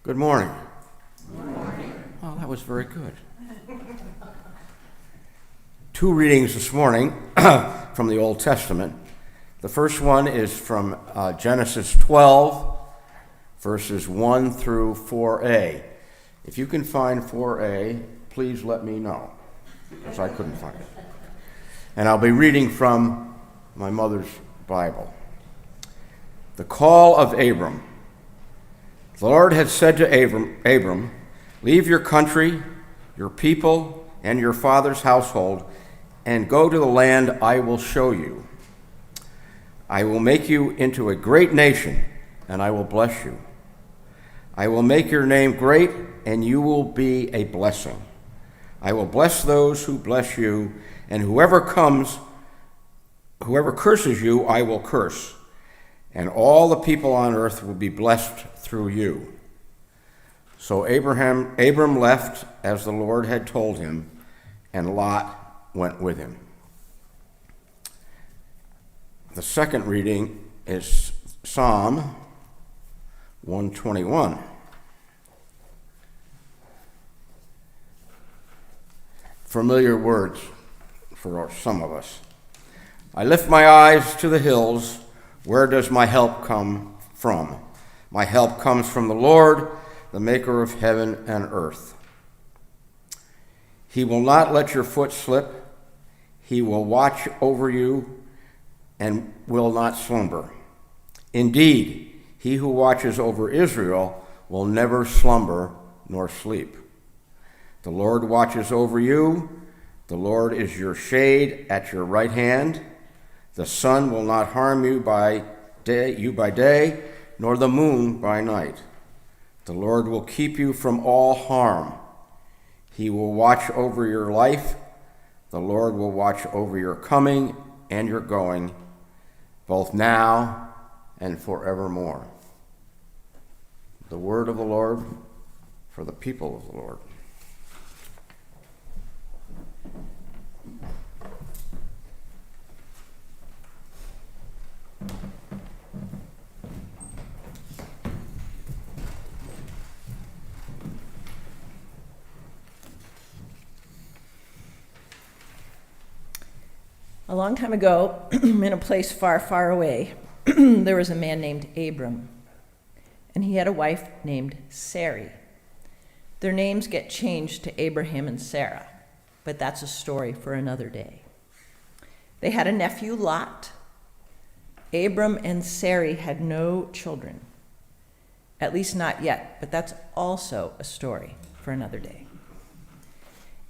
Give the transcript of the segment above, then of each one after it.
Good morning. Good morning. Oh, that was very good. Two readings this morning from the Old Testament. The first one is from Genesis 12, verses 1 through 4a. If you can find 4a, please let me know, because I couldn't find it. And I'll be reading from my mother's Bible. The call of Abram. The Lord had said to Abram, leave your country, your people, and your father's household, and go to the land I will show you. I will make you into a great nation, and I will bless you. I will make your name great, and you will be a blessing. I will bless those who bless you, and whoever curses you, I will curse. And all the people on earth will be blessed through you. So Abram left as the Lord had told him, and Lot went with him. The second reading is Psalm 121. Familiar words for some of us. I lift my eyes to the hills. Where does my help come from? My help comes from the Lord, the maker of heaven and earth. He will not let your foot slip. He will watch over you and will not slumber. Indeed, he who watches over Israel will never slumber nor sleep. The Lord watches over you. The Lord is your shade at your right hand. The sun will not harm you by day, nor the moon by night. The Lord will keep you from all harm. He will watch over your life. The Lord will watch over your coming and your going, both now and forevermore. The word of the Lord for the people of the Lord. A long time ago, in a place far, far away, there was a man named Abram, and he had a wife named Sarai. Their names get changed to Abraham and Sarah, but that's a story for another day. They had a nephew, Lot. Abram and Sarai had no children, at least not yet, but that's also a story for another day.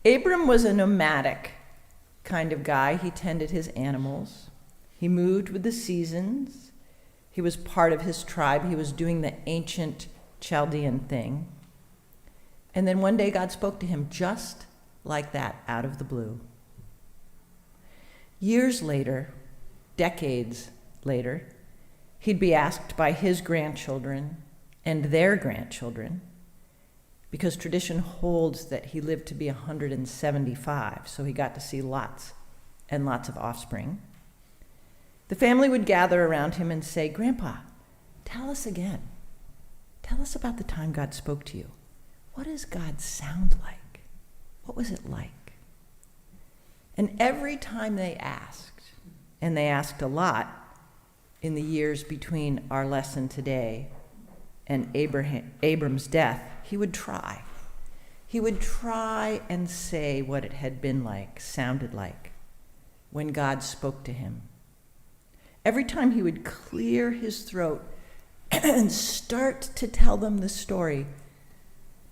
Abram was a nomadic kind of guy. He tended his animals. He moved with the seasons. He was part of his tribe. He was doing the ancient Chaldean thing. And then one day God spoke to him just like that, out of the blue. Years later, decades later, he'd be asked by his grandchildren and their grandchildren, because tradition holds that he lived to be 175, so he got to see lots and lots of offspring. The family would gather around him and say, Grandpa, tell us again. Tell us about the time God spoke to you. What does God sound like? What was it like? And every time they asked, and they asked a lot in the years between our lesson today and Abram's death, he would try. He would try and say what it had been like, sounded like, when God spoke to him. Every time he would clear his throat and start to tell them the story,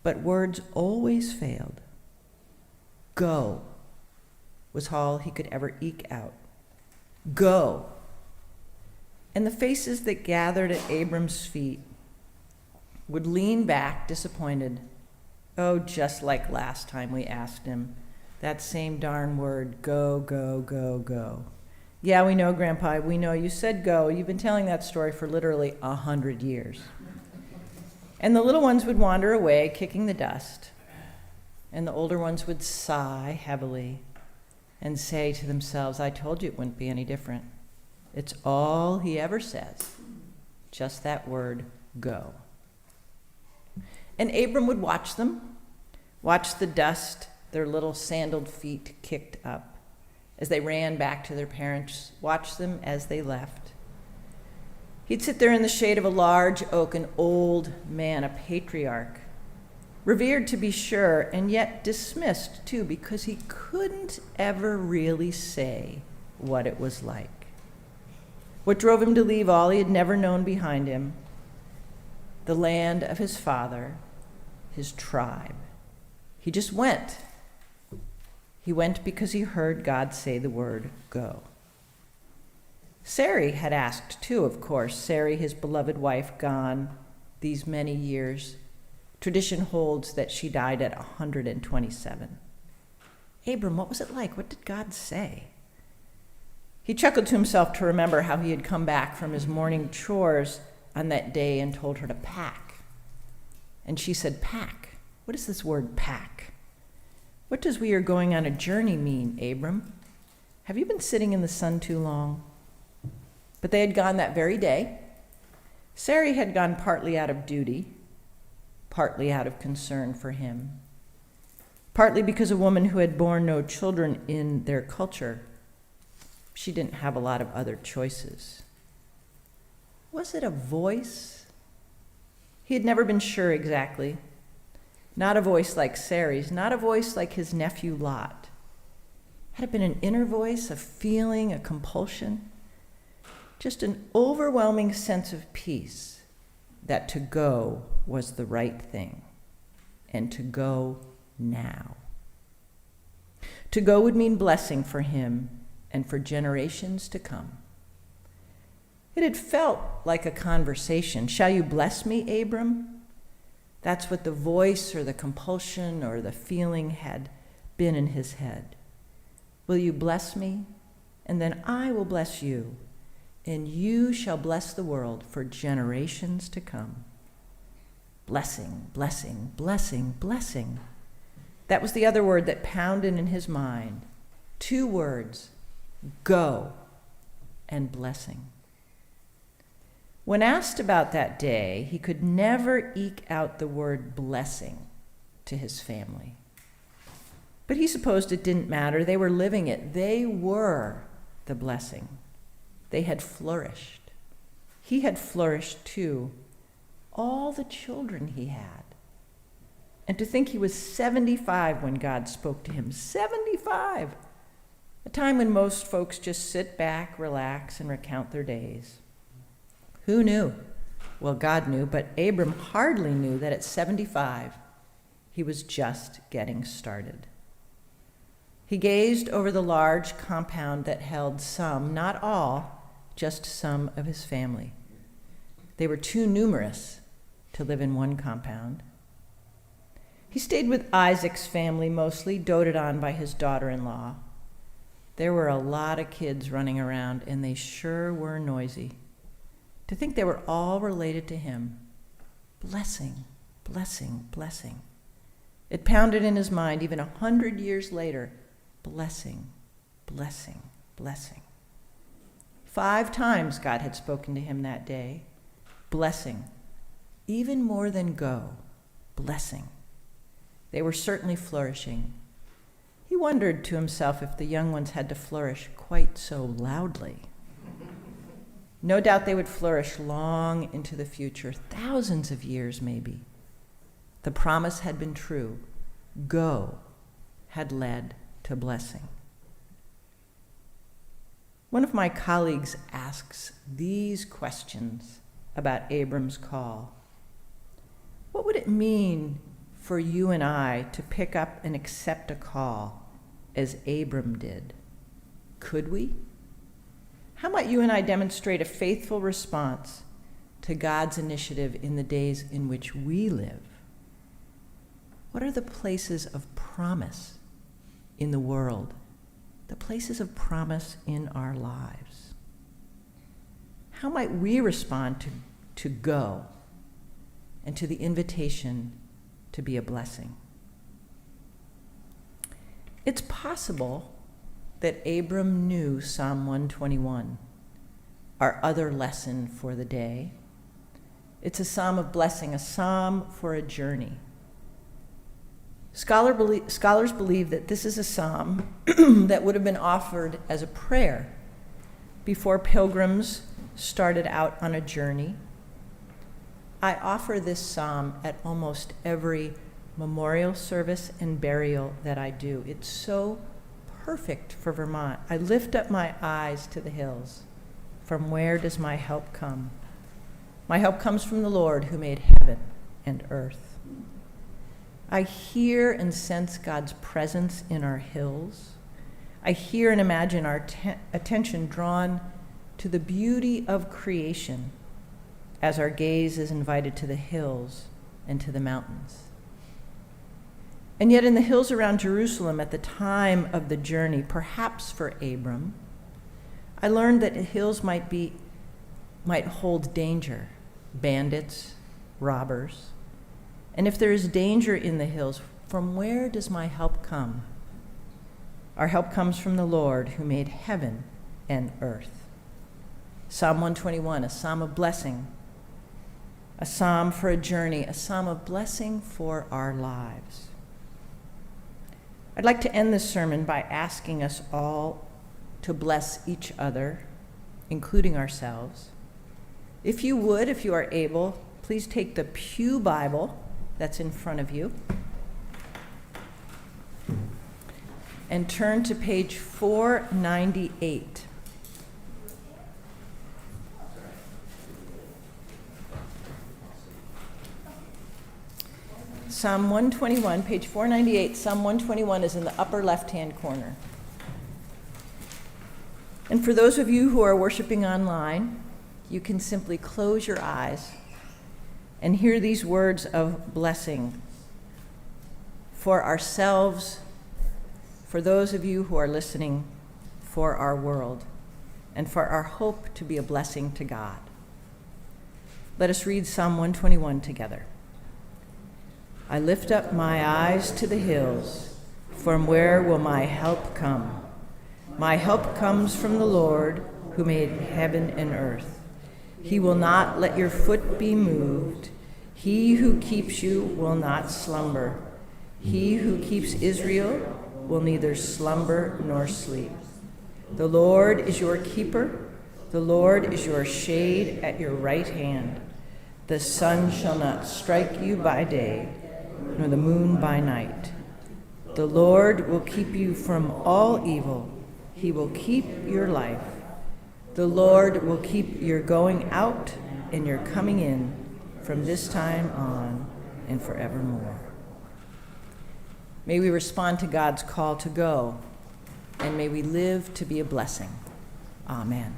but words always failed. Go was all he could ever eke out. Go. And the faces that gathered at Abram's feet would lean back, disappointed. Oh, just like last time we asked him. That same darn word, go, go, go, go. Yeah, we know, Grandpa, we know. You said go. You've been telling that story for literally 100 years. And the little ones would wander away, kicking the dust. And the older ones would sigh heavily and say to themselves, I told you it wouldn't be any different. It's all he ever says. Just that word, go. And Abram would watch them, watch the dust their little sandaled feet kicked up as they ran back to their parents, watch them as they left. He'd sit there in the shade of a large oak, an old man, a patriarch, revered to be sure, and yet dismissed too, because he couldn't ever really say what it was like. What drove him to leave all he had never known behind him, the land of his father, his tribe. He just went. He went because he heard God say the word, go. Sarai had asked too, of course. Sarai, his beloved wife, gone these many years. Tradition holds that she died at 127. Abram, what was it like? What did God say? He chuckled to himself to remember how he had come back from his morning chores on that day and told her to pack. And she said, pack? What is this word, pack? What does we are going on a journey mean, Abram? Have you been sitting in the sun too long? But they had gone that very day. Sarai had gone partly out of duty, partly out of concern for him, partly because a woman who had borne no children in their culture, she didn't have a lot of other choices. Was it a voice? He had never been sure exactly. Not a voice like Sarai's, not a voice like his nephew Lot. Had it been an inner voice, a feeling, a compulsion? Just an overwhelming sense of peace that to go was the right thing, and to go now. To go would mean blessing for him and for generations to come. It had felt like a conversation. Shall you bless me, Abram? That's what the voice or the compulsion or the feeling had been in his head. Will you bless me? And then I will bless you, and you shall bless the world for generations to come. Blessing, blessing, blessing, blessing. That was the other word that pounded in his mind. 2 words, go and blessing. When asked about that day, he could never eke out the word blessing to his family. But he supposed it didn't matter. They were living it. They were the blessing. They had flourished. He had flourished too. All the children he had. And to think he was 75 when God spoke to him. 75! A time when most folks just sit back, relax, and recount their days. Who knew? Well, God knew, but Abram hardly knew that at 75, he was just getting started. He gazed over the large compound that held some, not all, just some of his family. They were too numerous to live in one compound. He stayed with Isaac's family mostly, doted on by his daughter-in-law. There were a lot of kids running around, and they sure were noisy. To think they were all related to him. Blessing, blessing, blessing. It pounded in his mind even 100 years later. Blessing, blessing, blessing. 5 times God had spoken to him that day. Blessing. Even more than go. Blessing. They were certainly flourishing. He wondered to himself if the young ones had to flourish quite so loudly. No doubt they would flourish long into the future, thousands of years maybe. The promise had been true. Go had led to blessing. One of my colleagues asks these questions about Abram's call. What would it mean for you and I to pick up and accept a call as Abram did? Could we? How might you and I demonstrate a faithful response to God's initiative in the days in which we live? What are the places of promise in the world? The places of promise in our lives? How might we respond to go and to the invitation to be a blessing? It's possible that Abram knew Psalm 121, our other lesson for the day. It's a psalm of blessing, a psalm for a journey. Scholars believe that this is a psalm that would have been offered as a prayer before pilgrims started out on a journey. I offer this psalm at almost every memorial service and burial that I do. It's so perfect for Vermont. I lift up my eyes to the hills. From where does my help come? My help comes from the Lord who made heaven and earth. I hear and sense God's presence in our hills. I hear and imagine our attention drawn to the beauty of creation as our gaze is invited to the hills and to the mountains. And yet in the hills around Jerusalem at the time of the journey, perhaps for Abram, I learned that the hills might hold danger, bandits, robbers. And if there is danger in the hills, from where does my help come? Our help comes from the Lord who made heaven and earth. Psalm 121, a psalm of blessing, a psalm for a journey, a psalm of blessing for our lives. I'd like to end this sermon by asking us all to bless each other, including ourselves. If you would, if you are able, please take the Pew Bible that's in front of you and turn to page 498. Psalm 121, page 498, Psalm 121 is in the upper left-hand corner. And for those of you who are worshiping online, you can simply close your eyes and hear these words of blessing for ourselves, for those of you who are listening, for our world, and for our hope to be a blessing to God. Let us read Psalm 121 together. I lift up my eyes to the hills. From where will my help come? My help comes from the Lord who made heaven and earth. He will not let your foot be moved. He who keeps you will not slumber. He who keeps Israel will neither slumber nor sleep. The Lord is your keeper. The Lord is your shade at your right hand. The sun shall not strike you by day, nor the moon by night. The Lord will keep you from all evil. He will keep your life. The Lord will keep your going out and your coming in from this time on and forevermore. May we respond to God's call to go, and may we live to be a blessing. Amen.